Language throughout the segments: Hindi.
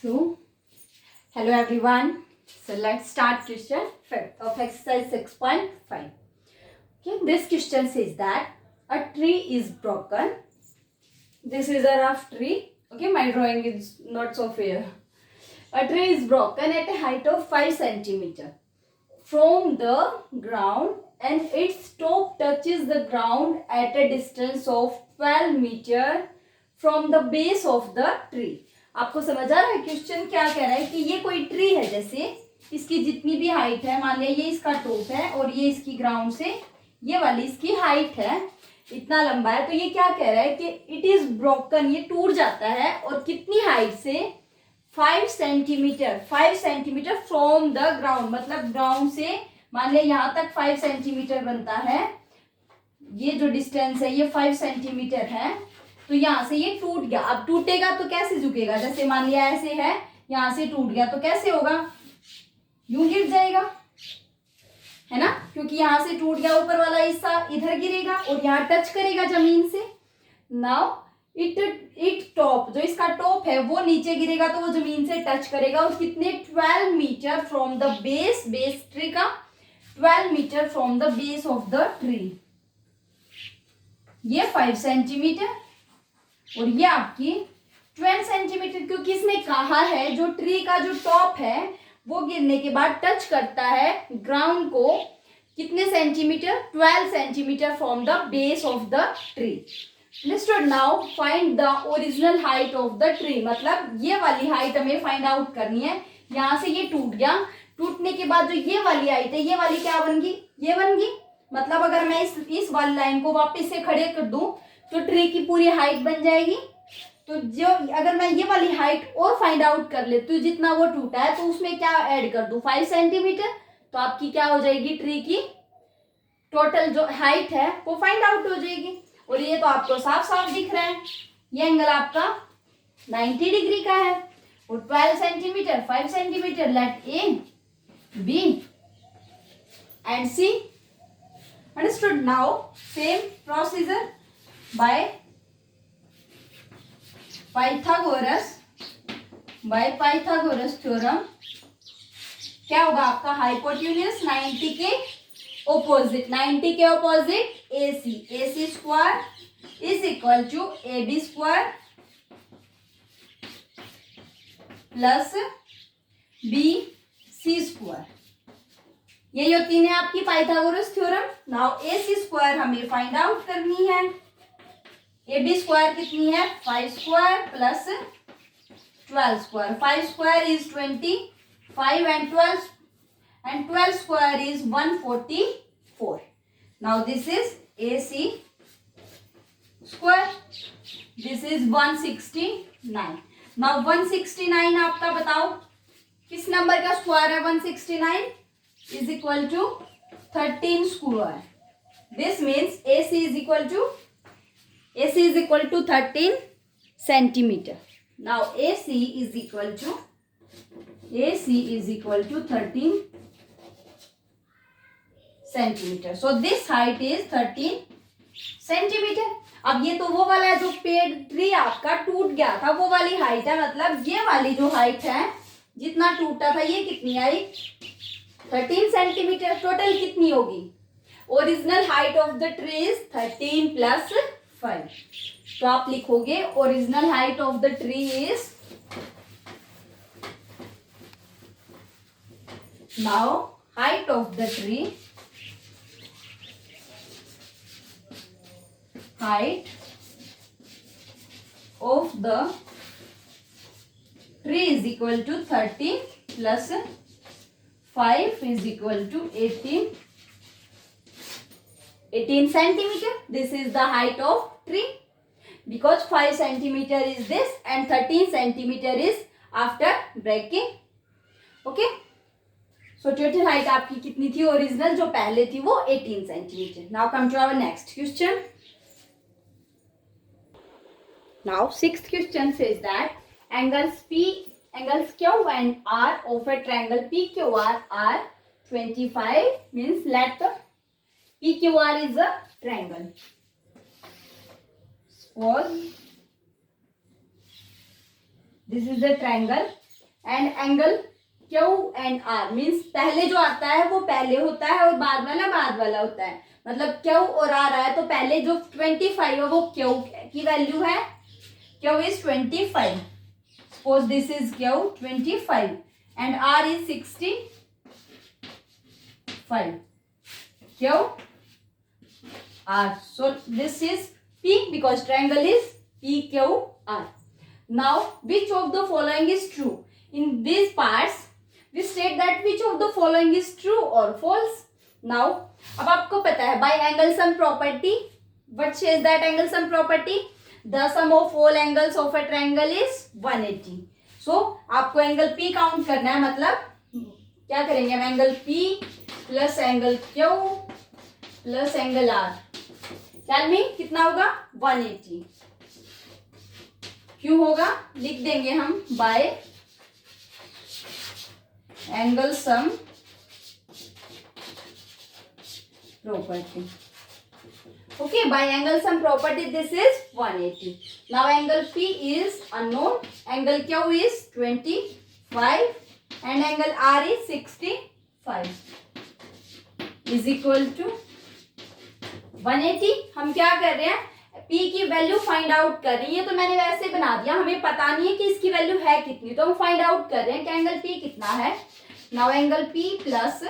2. Hello everyone. So let's start question 5 of exercise 6.5. Okay, this question says that a tree is broken. This is a rough tree. Okay, my drawing is not so fair. A tree is broken at a height of 5 centimeter from the ground and its top touches the ground at a distance of 12 meter from the base of the tree. आपको समझ आ रहा है क्वेश्चन क्या कह रहा है कि ये कोई ट्री है, जैसे इसकी जितनी भी हाइट है, मान लिया ये इसका टॉप है और ये इसकी ग्राउंड से ये वाली इसकी हाइट है, इतना लंबा है, तो ये क्या कह रहा है कि इट इज ब्रोकन, ये टूट जाता है और कितनी हाइट से 5 सेंटीमीटर फ्रॉम द ग्राउंड, मतलब ग्राउंड से मान लिया यहाँ तक 5 सेंटीमीटर बनता है, ये जो डिस्टेंस है ये 5 सेंटीमीटर है, तो यहाँ से ये टूट गया। अब टूटेगा तो कैसे झुकेगा, जैसे मान लिया ऐसे है, यहाँ से टूट गया तो कैसे होगा, यूं गिर जाएगा, है ना, क्योंकि यहाँ से टूट गया, ऊपर वाला हिस्सा इधर गिरेगा और यहाँ टच करेगा जमीन से। नाउ इट टॉप, जो इसका टॉप है वो नीचे गिरेगा तो वो जमीन से टच करेगा, और कितने 12 metre from the base tree का 12 metre from the base of the tree, ये 5 सेंटीमीटर और ये आपकी 12 सेंटीमीटर, क्योंकि इसने कहा है जो ट्री का जो टॉप है वो गिरने के बाद टच करता है ग्राउंड को कितने centimetre, 12 centimetre from the base of the tree. Listed now find the original height of the tree, मतलब ये वाली हाइट हमें फाइंड आउट करनी है। यहाँ से ये टूट गया, टूटने के बाद जो ये वाली हाइट है, ये वाली क्या बन गई, ये बन गई, मतलब अगर मैं इस वाली लाइन को वापस से खड़े कर दूं तो ट्री की पूरी हाइट बन जाएगी। तो जो अगर मैं ये वाली हाइट और फाइंड आउट कर ले तो जितना वो टूटा है तो उसमें क्या ऐड कर दूं, 5 सेंटीमीटर, तो आपकी क्या हो जाएगी, ट्री की टोटल जो हाइट है वो फाइंड आउट हो जाएगी। और ये तो आपको साफ साफ दिख रहा है, ये एंगल आपका 90 डिग्री का है और 12 centimetre 5 centimetre, let A B and C. Understood. Now same procedure by Pythagoras theorem, क्या होगा आपका, हाइपोटेन्यूज 90 के ऑपोजिट, AC square is equal to AB square plus BC square, यही होती है आपकी Pythagoras theorem. Now AC square हमें फाइंड आउट करनी है, AB स्क्वायर कितनी है, 5 square plus 12 square, 5 square is 25 and 12 square is 144। Now this is AC square, this is 169। Now 169 आपका बताओ किस नंबर का स्क्वायर है, 169 is equal to 13 square. This means AC is equal to 13 centimeter. Now AC is equal to 13 centimeter. So this height is 13 centimeter. अब ये तो वो वाला है जो पेड़ ट्री आपका टूट गया था, वो वाली हाइट है, मतलब ये वाली जो हाइट है जितना टूटा था ये कितनी आई, 13 सेंटीमीटर। टोटल कितनी होगी, original height of the tree is 13 plus 5, तो आप लिखोगे original height of the tree is, now height of the tree, height of the tree is equal to 13 plus 5 is equal to 18 centimeter. This is the height of tree, because 5 centimeter is this and 13 centimeter is after breaking. Okay, so total height आपकी कितनी थी ओरिजिनल, जो पहले थी वो 18 centimeter. Now come to our next question. Now sixth question says that angles Q and R of a triangle PQR are 25, means let PQR is a triangle. Suppose this is the triangle and angle Q and R means पहले जो आता है वो पहले होता है और बाद वाला होता है। मतलब क्यू और आर आया तो पहले जो 25 है वो क्यू की वैल्यू है, Q is 25, suppose this is Q 25 and R is 65, Q R, so this is P because triangle is PQR. Now, which of the following is true? In these parts, we state that which of the following is true or false. Now, अब आपको पता है by angle sum property, what says that angle sum property? The sum of all angles of a triangle is 180. So, आपको एंगल P काउंट करना है, मतलब क्या करेंगे हम, angle P plus angle Q plus angle R, tell me कितना होगा 180। क्यों होगा लिख देंगे हम by angle sum property. Okay, by angle sum property this is 180। Now angle P is unknown, angle Q is 25 and angle R is 65 is equal to 180। हम क्या कर रहे हैं, P की वैल्यू फाइंड आउट कर रही है, तो मैंने वैसे बना दिया, हमें पता नहीं है कि इसकी वैल्यू है कितनी, तो हम फाइंड आउट कर रहे हैं कि एंगल P कितना है। Now angle P plus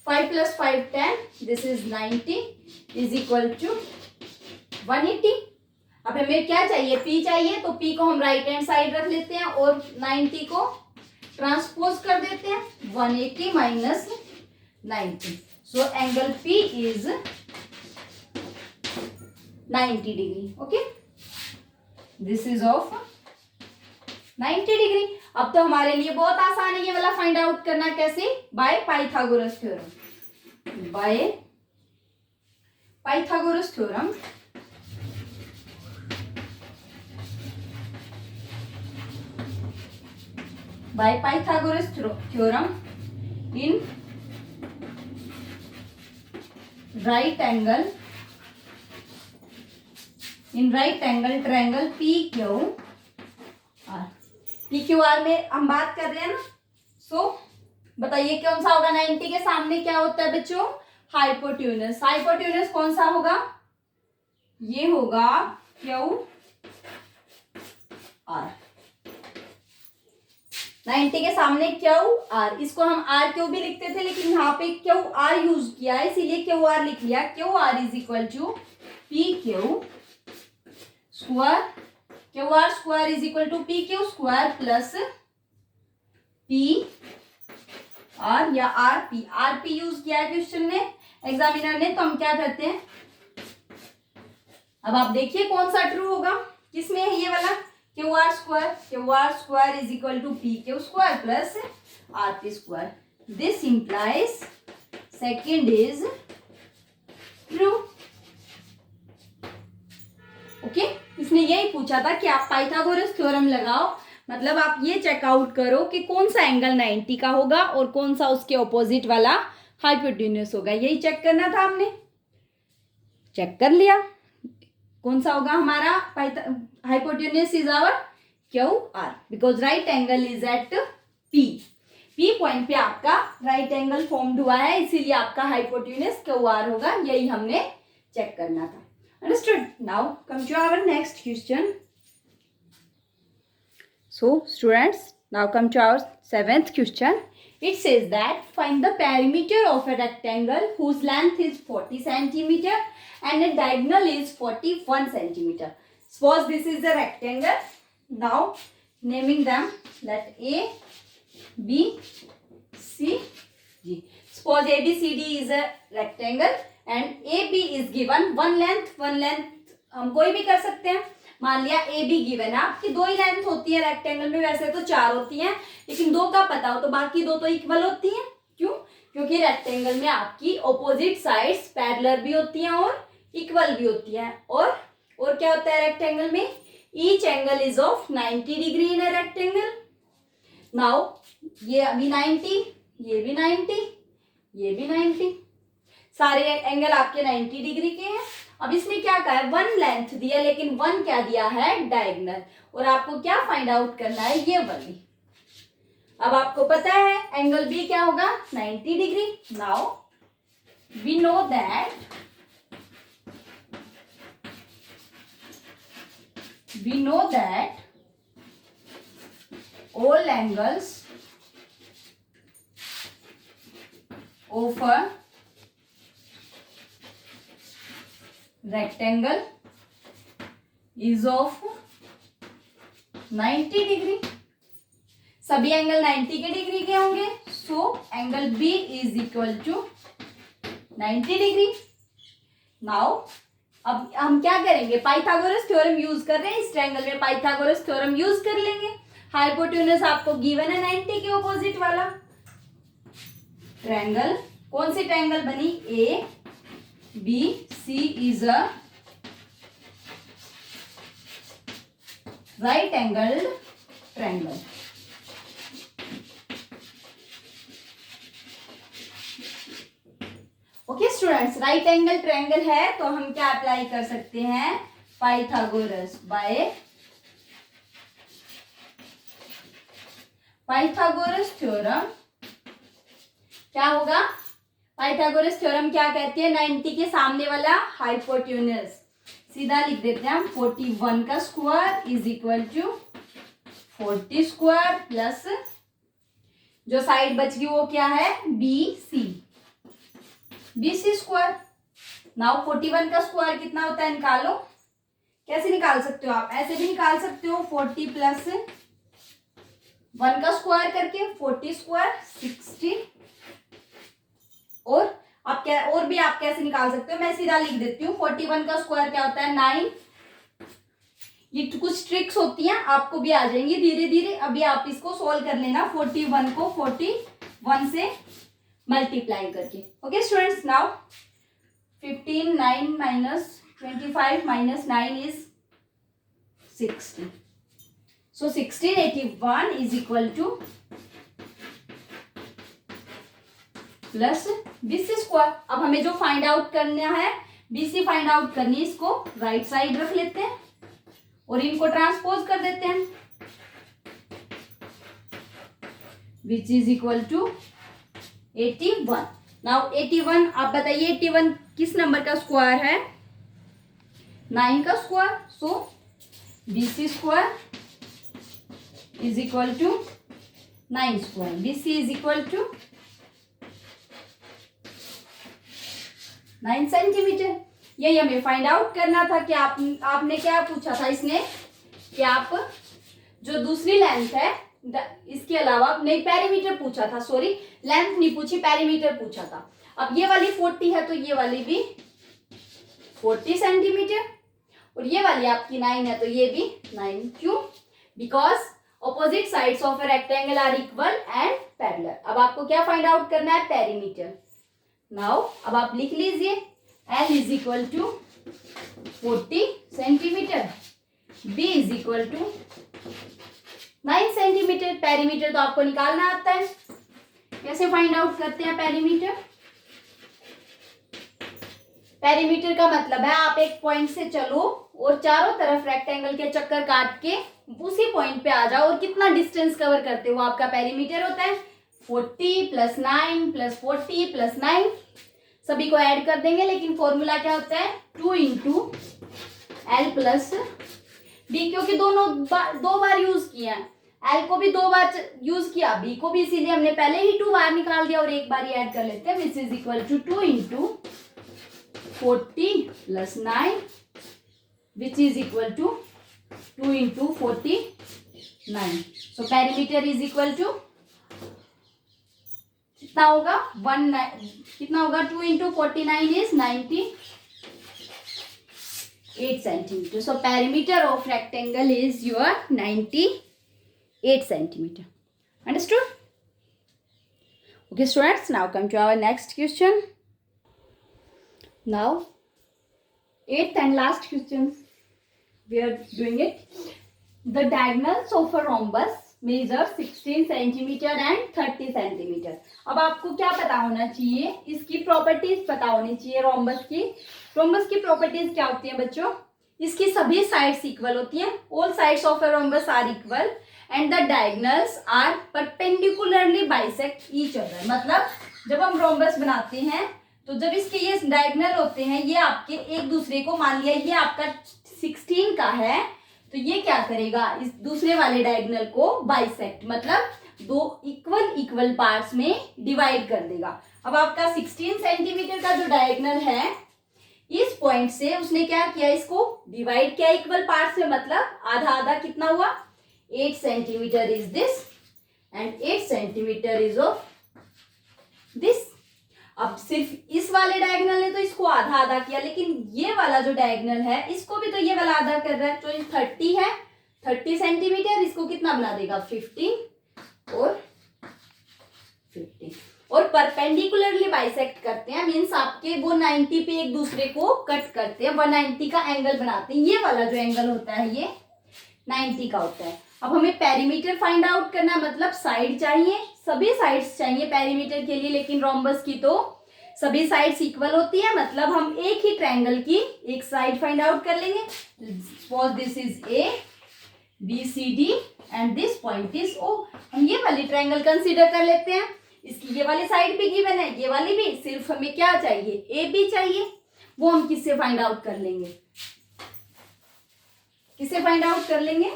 5 + 5 10, this is 90 is equal to 180। अब हमें क्या चाहिए, P चाहिए, तो P को हम राइट हैंड साइड रख लेते हैं और 90 को ट्रांसपोज कर देते हैं, 180 minus 90, so angle P is 90 degree. Okay, this is of 90 degree. अब तो हमारे लिए बहुत आसान है ये वाला फाइंड आउट करना, कैसे, bye Pythagoras theorem, bye Pythagoras theorem. Bye Pythagoras theorem in right angle triangle PQR। PQR में हम बात कर रहे हैं ना, सो बताइए कौन सा होगा, 90 के सामने क्या होता है बच्चों, हाइपोटेन्यूज। हाइपोटेन्यूज कौन सा होगा, ये होगा QR। 90 के सामने QR, इसको हम RQ भी लिखते थे लेकिन यहाँ पे QR यूज किया है इसीलिए QR लिख लिया। QR is equal to PQ square, QR square is equal to PQ square plus PR या RP यूज किया है क्वेश्चन में, एग्जामिनर ने, तो हम क्या करते हैं, अब आप देखिए कौन सा ट्रू होगा, किसमें है ये वाला QR square is equal to PQ square plus RP square, this implies second is true. Okay, इसने यही पूछा था कि आप पाइथागोरस थ्योरम लगाओ, मतलब आप ये चेकआउट करो कि कौन सा एंगल 90 का होगा और कौन सा उसके ऑपोजिट वाला हाइपोटेन्यूज होगा, यही चेक करना था हमने, चेक कर लिया। कौन सा होगा हमारा hypotenuse is our QR because right angle is at P point पे आपका राइट एंगल फॉर्म्ड हुआ है, इसीलिए आपका हाइपोटेन्यूज QR होगा, यही हमने चेक करना था। Understood? Now come to our next question. So students, now come to our 7th question. It says that find the perimeter of a rectangle whose length is 40 centimeter and a diagonal is 41 centimeter. Suppose this is a rectangle. Now naming them, let A, B, C, G. Suppose ABCD is a rectangle and AB is given one length हम कोई भी कर सकते हैं, मान लिया AB गिवन है, आपकी 2 ही लेंथ होती है रेक्टेंगल में, वैसे तो 4 होती हैं लेकिन 2 का पता हो तो बाकी 2 तो इक्वल होती हैं। क्यों, क्योंकि रेक्टेंगल में आपकी ऑपोजिट साइड्स पैरेलल भी होती हैं और इक्वल भी होती हैं, और क्या होता है रेक्टेंगल में, each angle is of 90 degree in a rectangle. Now ये अभी 90, ये भी 90, ये भी 90, सारे एंगल आपके 90 डिग्री के हैं। अब इसने क्या कहा है, 1 लेंथ दिया लेकिन 1 क्या दिया है, डायगोनल, और आपको क्या फाइंड आउट करना है, ये वाली अब आपको पता है एंगल बी क्या होगा, 90 degree. Now we know that all angles of a rectangle is of 90 degree. सभी एंगल 90 के डिग्री के होंगे. So angle B is equal to 90 degree. Now अब हम क्या करेंगे, पाइथागोरस थ्योरम यूज कर रहे हैं. इस ट्रायंगल में पाइथागोरस थ्योरम यूज कर लेंगे. हाइपोटेन्यूज आपको गिवन है 90 के ऑपोजिट वाला. ट्रायंगल, कौन सी ट्रायंगल बनी, A B C is a right angled triangle. Okay students, right angle triangle है तो हम क्या अप्लाई कर सकते हैं, पाइथागोरस थ्योरम. क्या होगा, पाइथागोरस थ्योरम क्या कहती है, 90 के सामने वाला हाइपोटेन्यूज. सीधा लिख देते हैं हम, 41 का square is equal to 40 square plus जो साइड बच गई वो क्या है, BC स्क्वायर. नाउ 41 का स्क्वायर कितना होता है, निकालो. कैसे निकाल सकते हो आप, ऐसे भी निकाल सकते हो, 40 प्लस 1 का स्क्वायर करके 40 स्क्वायर 60. और आप क्या, और भी आप कैसे निकाल सकते हो, मैं सीधा लिख देती हूँ. 41 का स्क्वायर क्या होता है, 9. ये कुछ ट्रिक्स होती हैं, आपको भी आ जाएंगी धीरे धीरे. अभी आप इसको सोल्व कर लेना, 41 को 41 से मल्टीप्लाई करके. Okay students, now 15 9 minus 25 minus 9 is 60. So 1681 is equal two plus BC square. अब हमें जो फाइंड आउट करना है, BC फाइंड आउट करनी है, इसको राइट साइड रख लेते हैं और इनको ट्रांसपोज कर देते हैं, which is equal to 81. Now 81, आप बताइए 81 किस नंबर का स्क्वायर है, 9 का square. So BC square is equal to 9 square. BC is equal to 9 centimetre. यही हमें फाइंड आउट करना था कि आपने क्या पूछा था, इसने कि आप जो दूसरी लेंथ है इसके अलावा, नहीं पेरीमीटर पूछा था, सॉरी लेंथ नहीं पूछी, पेरीमीटर पूछा था. अब ये वाली 40 है तो ये वाली भी 40 सेंटीमीटर, और ये वाली आपकी 9 है तो ये भी 9. क्यों, because opposite sides of a rectangle are equal and parallel. अब आपको क्या फाइंड आउट करना है, पेरीमीटर. नाउ अब आप लिख लीजिए, L is equal to 40 centimetre, B is equal to 9 centimetre. Perimeter तो आपको निकालना आता है. कैसे फाइंड आउट करते हैं पेरीमीटर? पेरीमीटर का मतलब है आप एक पॉइंट से चलो और चारों तरफ रेक्टेंगल के चक्कर काट के उसी पॉइंट पे आ जाओ, और कितना डिस्टेंस कवर करते हो आपका पेरीमीटर होता है. 40 प्लस 9 प्लस 40 प्लस 9, सभी को ऐड कर देंगे, लेकिन फॉर्मूला क्या होता है, 2 इंटू एल प्लस बी, क्योंकि दो बार यूज किया है. एल को भी 2 बार यूज किया, बी को भी, इसीलिए हमने पहले ही 2 बार निकाल दिया और एक बार ही ऐड कर लेते हैं, which is equal to 2 into 40 plus 9, which is equal to 2 into 49. So perimeter is equal to कितना होगा, कितना होगा, 2 into 49 is 98 centimetre. So perimeter of rectangle is your 98 centimetre. Understood? Okay students, now come to our next question. Now 8th and last question we are doing it. The diagonals of a rhombus measure 16 centimeter and 30 centimeter. अब आपको क्या पता होना चाहिए, इसकी प्रॉपर्टीज पता होनी चाहिए रोम्बस की. रोम्बस की प्रॉपर्टीज क्या होती हैं बच्चों, इसकी सभी साइड्स इक्वल होती हैं. All sides of a rhombus are equal and the diagonals are perpendicularly bisect each other. मतलब जब हम रोम्बस बनाते हैं तो जब इसके ये डायगोनल होते हैं, ये आपके एक दूसरे को, मान लिया ये आपका 16 का है, तो ये क्या करेगा, इस दूसरे वाले डायगोनल को बाइसेक्ट, मतलब दो इक्वल पार्ट्स में डिवाइड कर देगा. अब आपका 16 सेंटीमीटर का जो डायगोनल है, इस पॉइंट से उसने क्या किया, इसको डिवाइड किया इक्वल पार्ट्स में, मतलब आधा आधा कितना हुआ, 8 centimetre is this and 8 centimetre is of this. अब सिर्फ इस वाले डायगोनल ने तो इसको आधा आधा किया, लेकिन ये वाला जो डायगोनल है इसको भी तो ये वाला आधा कर रहा है. तो 30 है, 30 सेंटीमीटर, इसको कितना बना देगा, 15 और 15. और परपेंडिकुलरली बाइसेक्ट करते हैं, मीन्स आपके वो 90 पे एक दूसरे को कट करते हैं, 190 का एंगल बनाते हैं. ये वाला जो एंगल होता है ये 90 का होता है. अब हमें पेरीमीटर फाइंड आउट करना है, मतलब साइड चाहिए, सभी साइड्स चाहिए पेरीमीटर के लिए, लेकिन रोम्बस की तो सभी साइड्स इक्वल होती है, मतलब हम एक ही ट्रायंगल की एक साइड फाइंड आउट कर लेंगे. Suppose this is A B C D and this point is O. हम ये वाली ट्रायंगल कंसीडर कर लेते हैं, इसकी ये वाली साइड भी गिवन है, ये वाली भी, सिर्फ हमें क्या चाहिए, ए बी चाहिए. वो हम किससे फाइंड आउट कर लेंगे, किससे फाइंड आउट कर लेंगे,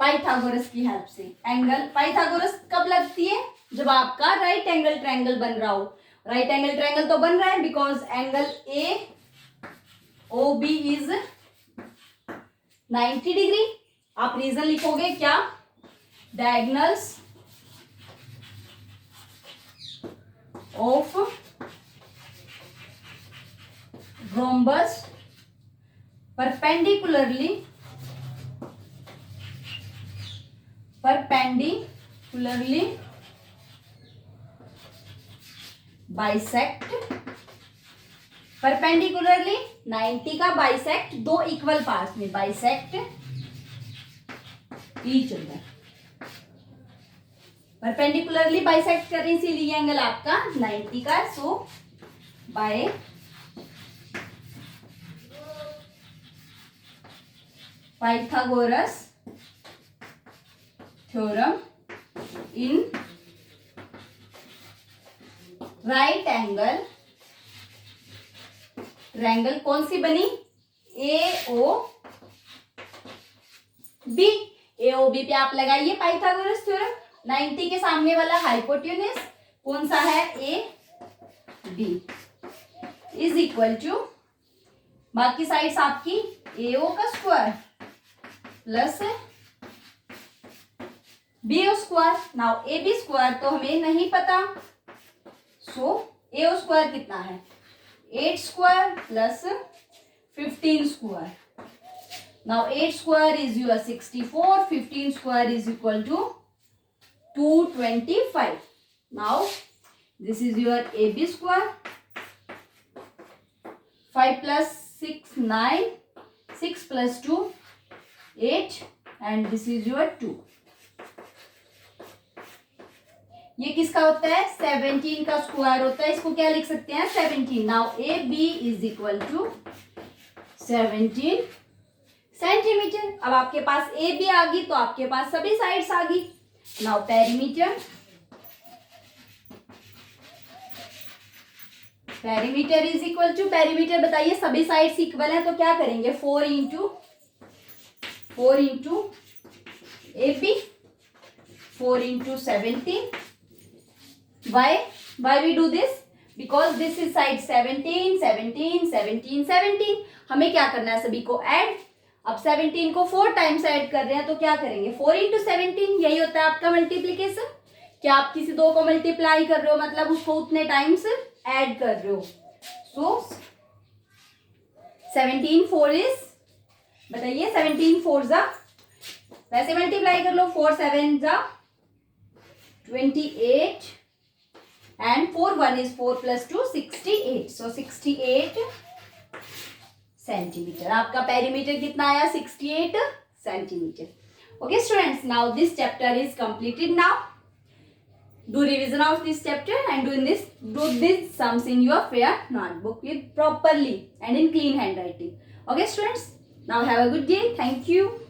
पाइथागोरस की हेल्प से. एंगल पाइथागोरस कब लगती है, जब आपका राइट एंगल ट्रायंगल बन रहा हो. राइट एंगल ट्रायंगल तो बन रहा है because angle A O B is 90 degree. आप रीजन लिखोगे क्या, diagonals of rhombus perpendicularly bisect, perpendicularly 90 का बाइसेक्ट, दो इक्वल पार्ट्स में bisect each other. Perpendicularly bisect कर रही, इसीलिए एंगल आपका 90 का. So by Pythagoras theorem in right angle triangle कौन सी बनी, ए ओ बी. ए ओ बी पे आप लगाइए पाइथागोरस थ्योरम. 90 के सामने वाला हाइपोटेन्यूज कौन सा है, A B is equal to, बाकी साइड्स आपकी ए ओ का square plus B O square. Now A B square तो हमें नहीं पता, सो ए ओ स्क्वायर कितना है, 8 square plus 15 square. Now 8 square is your 64, 15 square is equal to 225. Now this is your A B square, 5 plus 6 9, 6 plus 2 8 and this is your 2. ये किसका होता है, 17 का स्क्वायर होता है, इसको क्या लिख सकते हैं, 17. Now A B is equal to 17 centimetre. अब आपके पास ए बी आ गई तो आपके पास सभी साइड्स आ गई. Now perimeter, perimeter is equal to, perimeter बताइए, सभी साइड्स इक्वल है तो क्या करेंगे, 4 into A B, 4 into 17. Why we do this? Because this is side 17, 17, 17, 17. हमें क्या करना है, सभी को ऐड. अब 17 को 4 टाइम्स ऐड कर रहे हैं तो क्या करेंगे, 4 इंटू 17, यही होता है आपका मल्टीप्लीकेशन. क्या आप किसी दो को मल्टीप्लाई कर रहे हो, मतलब उसको उतने टाइम्स ऐड कर रहे हो. सो 17 4 इज, बताइए 17 4 जा, वैसे मल्टीप्लाई कर लो, 4 7 जा 28 and 4 1 is 4 plus 2 68. So 68 centimetre. आपका पेरीमीटर कितना आया, 68 centimetre. Okay students, now this chapter is completed. Now do revision of this chapter and do this sums in your fair notebook with properly and in clean handwriting. Okay students, now have a good day. Thank you.